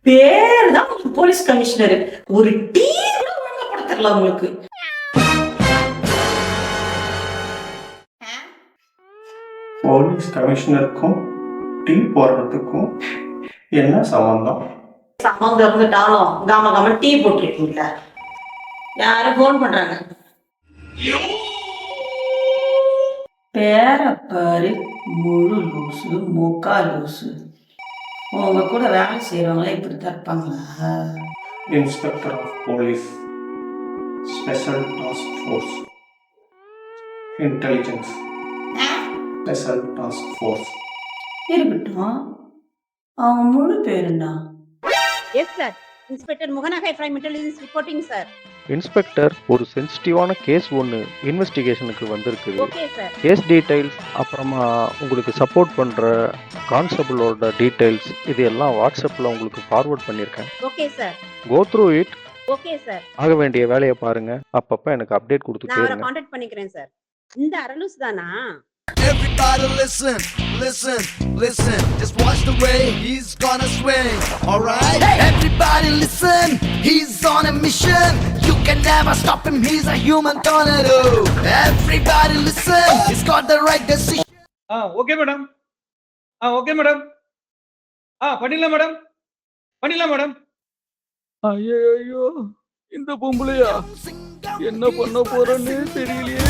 பேர் தான் police commissioner. ஒரு டீ கூட ஒழுங்கா போட தெரியல உங்களுக்கு. போலீஸ் கமிஷனருக்கும் டீ போடுறதுக்கும் என்ன சம்பந்தம்? சம்பந்தம் இருந்துட்டாலும் காம காம டீ போட்டுருக்கீங்கள. யாரும் போன் பண்றாங்க. பேர பாரு, முழு லூசு முக்கா லூசு. உங்க கூட வேலை செய்யறவங்களே இப்படித்தான் இருப்பாங்களா? Inspector of police, special task force, intelligence, special task force. இருக்கட்டும், அவங்க முழு பேர் என்ன? Yes, sir. Inspector Mohanagay from Intelligence reporting, sir. Inspector, ஒரு சென்சிட்டிவான கேஸ் ஒன்று இன்வெஸ்டிகேஷனுக்கு வந்திருக்குது. Okay, sir. கேஸ் டீடைல்ஸ், அப்புறமா உங்களுக்கு சப்போர்ட் பண்ணுற கான்ஸ்டபிளோட டீடைல்ஸ், இது எல்லாம் வாட்ஸ்அப்பில் உங்களுக்கு ஃபார்வர்ட் பண்ணியிருக்கேன். Okay, sir. Go through it. Okay, sir. ஆக வேண்டிய வேலையை பாருங்க. அப்பப்போ எனக்கு அப்டேட் கொடுத்துட்டே நான் அவரை இருங்க. காண்டாக்ட் பண்ணிக்கிறேன் சார். இந்த அரலூஸ் தானா? Everybody listen, listen, listen. Just watch the way he's gonna swing. Alright? Everybody listen, he's on a mission. You can never stop him, he's a human tornado. Everybody listen, he's got the right decision. Okay madam. Okay madam. பண்ணிடலாம் madam. பண்ணிடலாம் madam. ஐயோ, இந்த பொம்பளையா என்ன பண்ண போறேன்னு தெரியலையே.